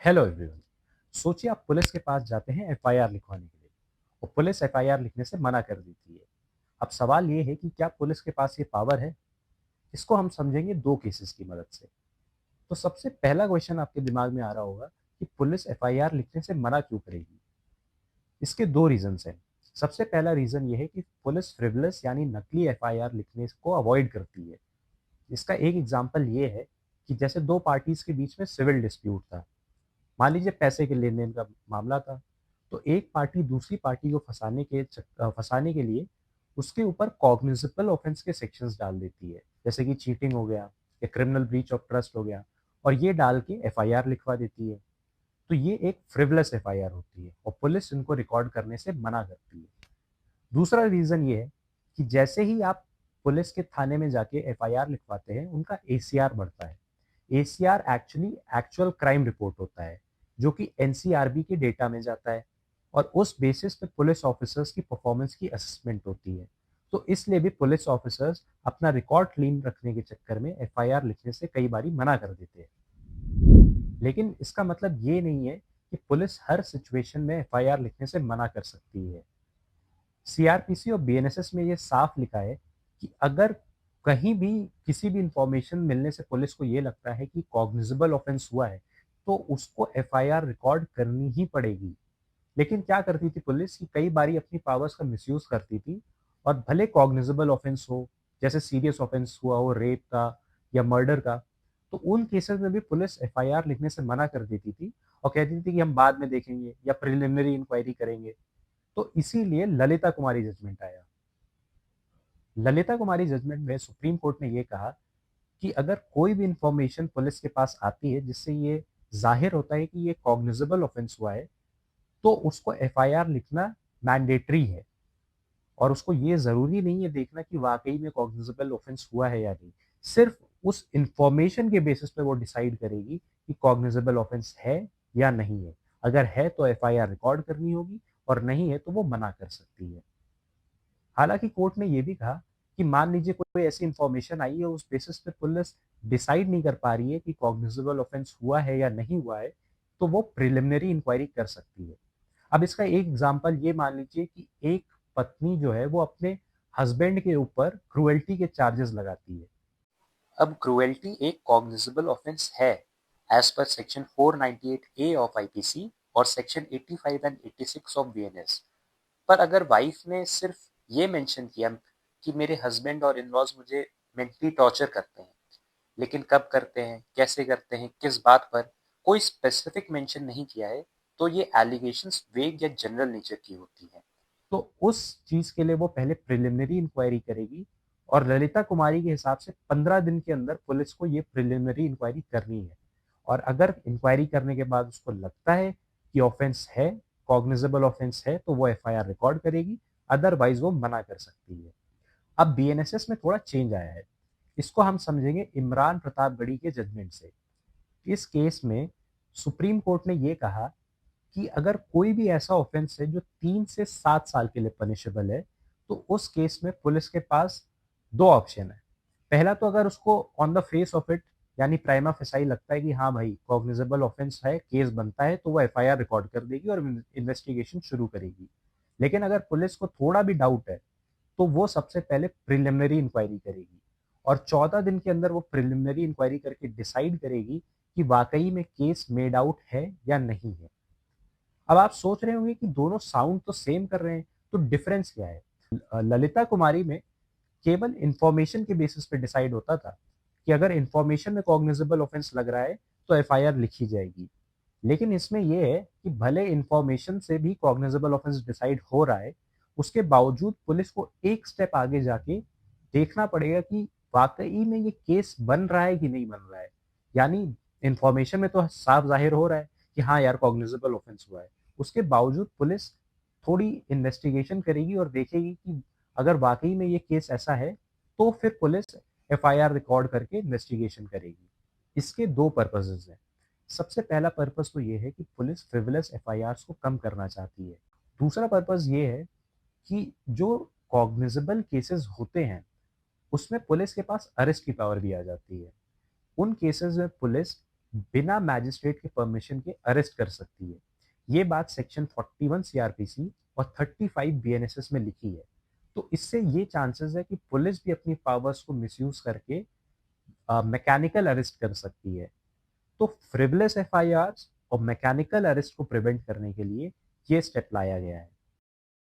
Hello everyone. सोचिए आप police के पास जाते हैं एफआईआर लिखवाने के लिए और पुलिस एफआईआर लिखने से मना कर देती है। अब सवाल ये है कि क्या पुलिस के पास ये पावर है। इसको हम समझेंगे दो केसेस की मदद से। तो सबसे पहला क्वेश्चन आपके दिमाग में आ रहा होगा कि पुलिस एफआईआर लिखने से मना क्यों करेगी। इसके दो रीजंस हैं। सबसे पहला रीजन ये है कि पुलिस फ्रिवलस यानी नकली एफआईआर लिखने को अवॉइड करती है। इसका एक एग्जांपल ये है कि जैसे दो पार्टीज के बीच में सिविल डिस्प्यूट था। मान लीजिए पैसे के लेन देन का मामला था। तो एक पार्टी दूसरी पार्टी को फंसाने के लिए उसके ऊपर कॉग्निजेबल ऑफेंस के सेक्शंस डाल देती है, जैसे कि चीटिंग हो गया या क्रिमिनल ब्रीच ऑफ ट्रस्ट हो गया, और ये डाल के एफआईआर लिखवा देती है। तो ये एक फ्रिवलेस एफआईआर होती है और पुलिस इनको रिकॉर्ड करने से मना करती है। दूसरा रीजन ये है कि जैसे ही आप पुलिस के थाने में जाके एफआईआर लिखवाते हैं, उनका एसीआर बढ़ता है। ACR actually actual crime report होता है, जो कि एनसीआरबी के डेटा में जाता है और उस बेसिस पे पुलिस ऑफिसर्स की परफॉर्मेंस की असेसमेंट होती है। तो इसलिए भी पुलिस ऑफिसर्स अपना रिकॉर्ड क्लीन रखने के चक्कर में एफआईआर लिखने से कई बारी मना कर देते हैं। लेकिन इसका मतलब ये नहीं है कि पुलिस हर सिचुएशन में एफआईआर लिखने से मना कर सकती है। सीआरपीसी और बीएनएसएस में ये साफ लिखा है कि अगर कहीं भी किसी भी इंफॉर्मेशन मिलने से पुलिस को ये लगता है कि कॉग्निजेबल ऑफेंस हुआ है, तो उसको एफआईआर रिकॉर्ड करनी ही पड़ेगी। लेकिन क्या करती थी पुलिस कि कई बारी अपनी पावर्स का मिसयूज करती थी, और भले कॉग्निजेबल ऑफेंस हो, जैसे सीरियस ऑफेंस हुआ हो रेप का या मर्डर का, तो उन केसेस में भी पुलिस एफआईआर लिखने से मना कर देती थी और कहती थी कि हम बाद में देखेंगे या प्रिलिमिनरी इंक्वायरी करेंगे। तो इसीलिए ललिता कुमारी जजमेंट आया। ललिता कुमारी जजमेंट में सुप्रीम कोर्ट ने ये कहा कि अगर कोई भी इंफॉर्मेशन पुलिस के पास आती है जिससे ये जाहिर होता है कि ये कॉग्निजेबल ऑफेंस हुआ है, तो उसको एफआईआर लिखना मैंडेटरी है। और उसको ये जरूरी नहीं है देखना कि वाकई में कॉग्निजेबल ऑफेंस हुआ है या नहीं। सिर्फ उस इंफॉर्मेशन के बेसिस पे वो डिसाइड करेगी कि कॉग्निजेबल ऑफेंस है या नहीं है। अगर है तो एफआईआर रिकॉर्ड करनी होगी, और नहीं है तो वो मना कर सकती है। हालांकि कोर्ट ने यह भी कहा कि मान लीजिए कोई ऐसी इंफॉर्मेशन आई है, उस बेसिस पे पुलिस डिसाइड नहीं कर पा रही है कि कॉग्निजेबल ऑफेंस हुआ है या नहीं हुआ है, तो वो प्रिलिमिनरी इंक्वायरी कर सकती है। अब इसका एक एग्जांपल ये मान लीजिए कि एक पत्नी जो है वो अपने हस्बैंड के ऊपर क्रुएल्टी के चार्जेस लगाती है। अब क्रुएल्टी एक कॉग्निजेबल ऑफेंस है as per section 498 A of IPC और सेक्शन 85 एंड 86 ऑफ बीएनएस। पर अगर वाइफ ने सिर्फ ये मेंशन किया कि मेरे हस्बैंड और इन लॉज मुझे मेंटली टॉर्चर करते हैं, लेकिन कब करते हैं, कैसे करते हैं, किस बात पर, कोई स्पेसिफिक मेंशन नहीं किया है, तो ये एलिगेशंस वेग या जनरल नेचर की होती है। तो उस चीज के लिए वो पहले प्रिलिमिनरी इंक्वायरी करेगी, और ललिता कुमारी के हिसाब से 15 दिन के अंदर पुलिस को ये प्रिलिमिनरी इंक्वायरी करनी है। और अगर इंक्वायरी करने के बाद उसको लगता है कि ऑफेंस है, कॉग्निजेबल ऑफेंस है, तो वो एफआईआर रिकॉर्ड करेगी। अदरवाइज वो मना कर सकती है। अब बीएनएसएस में थोड़ा चेंज आया है। इसको हम समझेंगे इमरान प्रतापगढ़ी के जजमेंट से। इस केस में सुप्रीम कोर्ट ने यह कहा कि अगर कोई भी ऐसा ऑफेंस है जो 3 से 7 साल के लिए पनिशेबल है, तो उस केस में पुलिस के पास दो ऑप्शन है। पहला तो अगर उसको on the face of it यानी प्राइमा फेसाई लगता है कि हाँ भाई कॉग्निजेबल ऑफेंस है, केस बनता है, तो वो एफआईआर रिकॉर्ड कर देगी और इन्वेस्टिगेशन शुरू करेगी। लेकिन अगर पुलिस को थोड़ा भी डाउट है, तो वो सबसे पहले प्रिलिमिनरी इंक्वायरी करेगी, और 14 दिन के अंदर वो प्रिलिमिनरी इंक्वायरी करके डिसाइड करेगी कि वाकई में केस मेड आउट है या नहीं है। अब आप सोच रहे होंगे कि दोनों साउंड तो सेम कर रहे हैं, तो डिफरेंस क्या है। ललिता कुमारी में केवल इंफॉर्मेशन के बेसिस पे डिसाइड होता था कि अगर इंफॉर्मेशन में कॉग्निजेबल ऑफेंस लग रहा है तो एफआईआर लिखी जाएगी। लेकिन इसमें यह है कि भले इंफॉर्मेशन से भी कॉग्निजेबल ऑफेंस डिसाइड हो रहा है, उसके बावजूद पुलिस को एक स्टेप आगे जाके देखना पड़ेगा कि वाकई में ये केस बन रहा है कि नहीं बन रहा है। यानी इंफॉर्मेशन में तो साफ जाहिर हो रहा है कि हाँ यार कॉग्निजेबल ऑफेंस हुआ है, उसके बावजूद पुलिस थोड़ी इन्वेस्टिगेशन करेगी और देखेगी कि अगर वाकई में ये केस ऐसा है, तो फिर पुलिस एफआईआर रिकॉर्ड करके इन्वेस्टिगेशन करेगी। इसके दो पर्पसेस हैं। सबसे पहला पर्पस तो ये है कि पुलिस फ्रिवलेस एफआईआर्स को कम करना चाहती है। दूसरा पर्पस ये है कि जो कॉग्निजेबल केसेस होते हैं, उसमें पुलिस के पास अरेस्ट की पावर भी आ जाती है। उन केसेस में पुलिस बिना मैजिस्ट्रेट के परमिशन के अरेस्ट कर सकती है। ये बात सेक्शन 41 सीआरपीसी और 35 बीएनएसएस में लिखी है। तो इससे ये चांसेस है कि पुलिस भी अपनी पावर्स को मिसयूज करके मैकेनिकल अरेस्ट कर सकती है। तो फ्रिवलेस एफआईआर और मैकेनिकल अरेस्ट को प्रिवेंट करने के लिए ये स्टेप लाया गया है।